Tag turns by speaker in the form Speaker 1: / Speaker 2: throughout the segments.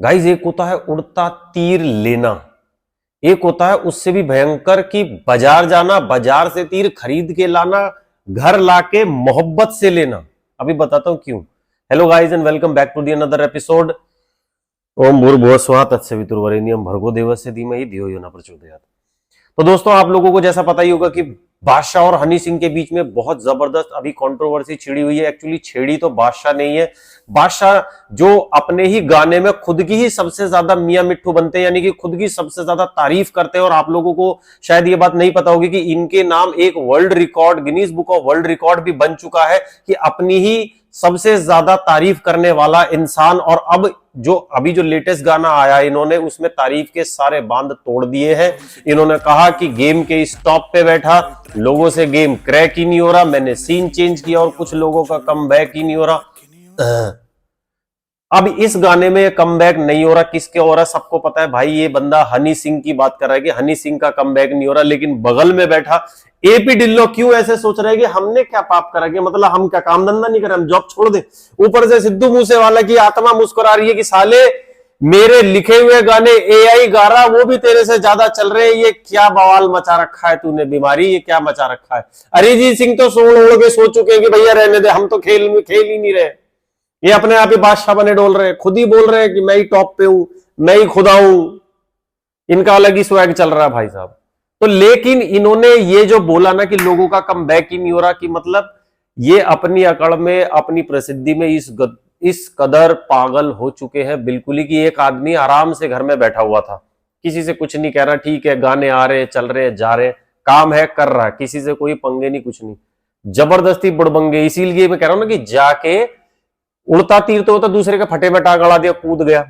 Speaker 1: Guys एक होता है उड़ता तीर लेना, एक होता है उससे भी भयंकर कि बाजार जाना, बाजार से तीर खरीद के लाना, घर लाके मोहब्बत से लेना। अभी बताता हूं क्यों। Hello guys and welcome back to the another episode. ओम भूर्भुवः स्वः तत्सवितुर्वरेण्यम भर्गो देवस्य धीमहि धियो यो न प्रचोदयात्। तो दोस्तों आप लोगों को जैसा पता ही होगा कि बादशाह और हनी सिंह के बीच में बहुत जबरदस्त अभी कंट्रोवर्सी छिड़ी हुई है। एक्चुअली छेड़ी तो बादशाह नहीं है, बादशाह जो अपने ही गाने में खुद की ही सबसे ज्यादा मियां मिट्ठू बनते हैं, यानी कि खुद की सबसे ज्यादा तारीफ करते हैं। और आप लोगों को शायद ये बात नहीं पता होगी कि इनके नाम एक world record, Guinness book of world record भी बन चुका है कि अपनी ही सबसे ज्यादा तारीफ करने वाला इंसान। और अब जो लेटेस्ट गाना आया इन्होंने उसमें तारीफ के सारे बांध तोड़ दिए हैं। इन्होंने कहा कि गेम के इस टॉप पे बैठा, लोगों से गेम क्रैक ही नहीं हो रहा, मैंने सीन चेंज किया और कुछ लोगों का कम बैक ही नहीं हो रहा। अब इस गाने में कमबैक नहीं हो रहा, किसके हो रहा सबको पता है भाई। ये बंदा हनी सिंह की बात कर रहा है कि हनी सिंह का कमबैक नहीं हो रहा, लेकिन बगल में बैठा एपी ढिल्लो क्यों ऐसे सोच रहे हैं कि हमने क्या पाप करा कि मतलब हम क्या काम धंधा नहीं करें, हम जॉब छोड़ दे। ऊपर से सिद्धू मूसेवाला की आत्मा मुस्कुरा रही है कि साले मेरे लिखे हुए गाने एआई गा रहा, वो भी तेरे से ज्यादा चल रहे हैं, ये क्या बवाल मचा रखा है तूने, बीमारी ये क्या मचा रखा है। अरिजीत सिंह तो सोड़ ओढ़ के सो चुके हैं कि भैया रहने दे, हम तो खेल ही नहीं रहे। ये अपने आप ही बादशाह बने डोल रहे हैं, खुद ही बोल रहे हैं कि मैं ही टॉप पे हूं, मैं ही खुदा हूं। इनका अलग ही स्वैग चल रहा है भाई साहब। तो लेकिन इन्होंने ये जो बोला ना कि लोगों का कम बैक ही नहीं हो रहा, कि मतलब ये अपनी अकड़ में, अपनी प्रसिद्धि में इस कदर पागल हो चुके हैं बिल्कुल ही कि एक आदमी आराम से घर में बैठा हुआ था, किसी से कुछ नहीं कह रहा, ठीक है गाने आ रहे चल रहे जा रहे, काम है कर रहा है, किसी से कोई पंगे नहीं कुछ नहीं, जबरदस्ती बुड़बंगे। इसीलिए मैं कह रहा हूं ना कि जाके उड़ता तीर तो होता, दूसरे के फटे में टांग अड़ा दिया, कूद गया।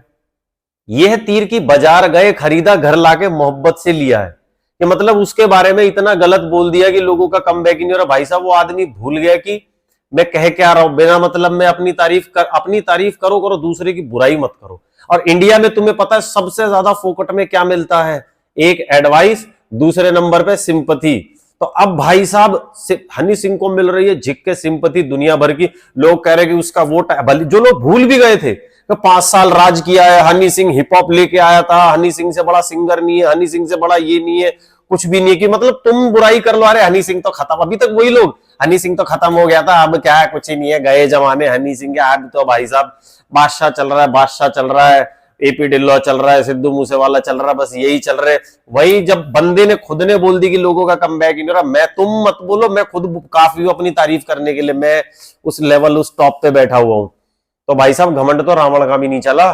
Speaker 1: यह तीर की बाजार गए, खरीदा, घर लाके मोहब्बत से लिया है कि मतलब उसके बारे में इतना गलत बोल दिया कि लोगों का कमबैक ही नहीं हो रहा। भाई साहब वो आदमी भूल गया कि मैं कह क्या रहा हूं, बिना मतलब में अपनी तारीफ करो, दूसरे की बुराई मत करो। और इंडिया में तुम्हें पता है सबसे ज्यादा फोकट में क्या मिलता है, एक एडवाइस, दूसरे नंबर पे सिंपथी। तो अब भाई साहब हनी सिंह को मिल रही है झिक के सिंपथी दुनिया भर की। लोग कह रहे कि उसका वोट, जो लोग भूल भी गए थे कि 5 साल राज किया है हनी सिंह, हिप हॉप लेके आया था, हनी सिंह से बड़ा सिंगर नहीं है, हनी सिंह से बड़ा ये नहीं है, कुछ भी नहीं है, कि मतलब तुम बुराई कर लो, अरे हनी सिंह तो खत्म। अभी तक वही लोग हनी सिंह तो खत्म हो गया था, अब क्या है, कुछ ही नहीं है, गए जमाने हनी सिंह के। अब तो भाई साहब बादशाह चल रहा है, बादशाह चल रहा है, एपी ढिल्लो चल रहा है, सिद्धू मूसेवाला चल रहा है, बस यही चल रहे। वही जब बंदे ने खुद ने बोल दी कि लोगों का कमबैक ही नहीं रहा, मैं तुम मत बोलो, मैं खुद काफी हूं अपनी तारीफ करने के लिए, मैं उस लेवल उस टॉप पे बैठा हुआ हूं। तो भाई साहब घमंड तो रावण का भी नहीं चला।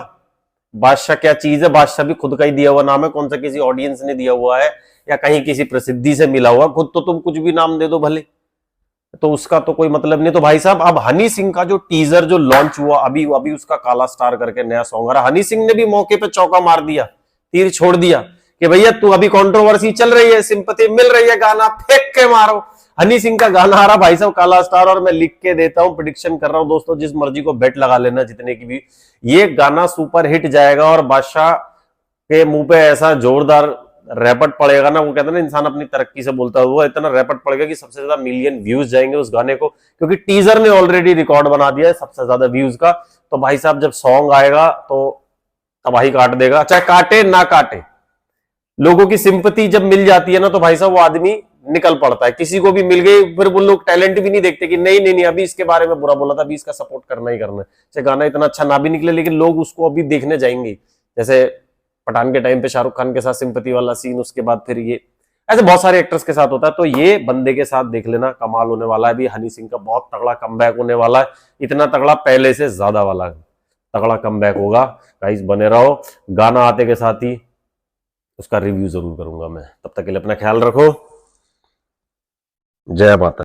Speaker 1: बादशाह क्या चीज है, बादशाह भी खुद का ही दिया हुआ नाम है, कौन सा किसी ऑडियंस ने दिया हुआ है या कहीं किसी प्रसिद्धि से मिला हुआ। खुद तो तुम कुछ भी नाम दे दो भले, तो उसका तो कोई मतलब नहीं। तो भाई साहब अब हनी सिंह का जो टीजर जो लॉन्च हुआ अभी उसका काला स्टार करके नया सॉन्ग आ रहा, हनी सिंह ने भी मौके पे चौका मार दिया, तीर छोड़ दिया कि भैया तू अभी कंट्रोवर्सी चल रही है, सिंपैथी मिल रही है, गाना फेंक के मारो। हनी सिंह का गाना आ रहा भाई साहब काला स्टार, और मैं लिख के देता हूं, प्रेडिक्शन कर रहा हूं दोस्तों, जिस मर्जी को बेट लगा लेना जितने की भी, ये गाना सुपर हिट जाएगा। और बादशाह के मुंह पे ऐसा जोरदार रैपट पड़ेगा ना, वो कहते हैं ना इंसान अपनी तरक्की से बोलता है, वो इतना रैपट पड़ेगा कि सबसे ज्यादा मिलियन व्यूज जाएंगे उस गाने को, क्योंकि टीजर ने ऑलरेडी रिकॉर्ड बना दिया है सबसे ज्यादा व्यूज का। तो भाई साहब जब सॉन्ग आएगा तो तबाही काट देगा, चाहे काटे ना काटे। लोगों की सिंपैथी जब मिल जाती है ना तो भाई साहब वो आदमी निकल पड़ता है, किसी को भी मिल गई फिर वो लोग टैलेंट भी नहीं देखते कि नहीं अभी इसके बारे में बुरा बोला था, अभी इसका सपोर्ट करना ही करना है, चाहे गाना इतना अच्छा ना भी निकले, लेकिन लोग उसको अभी देखने जाएंगे। जैसे पठान के टाइम पे शाहरुख खान के साथ सिंपैथी वाला सीन, उसके बाद फिर ये ऐसे बहुत सारे एक्टर्स के साथ होता है। तो ये बंदे के साथ देख लेना, कमाल होने वाला है। अभी हनी सिंह का बहुत तगड़ा कमबैक होने वाला है, इतना तगड़ा पहले से ज्यादा वाला तगड़ा कमबैक होगा। गाइस बने रहो, गाना आते के साथ ही उसका रिव्यू जरूर करूंगा मैं। तब तक के लिए अपना ख्याल रखो, जय माता।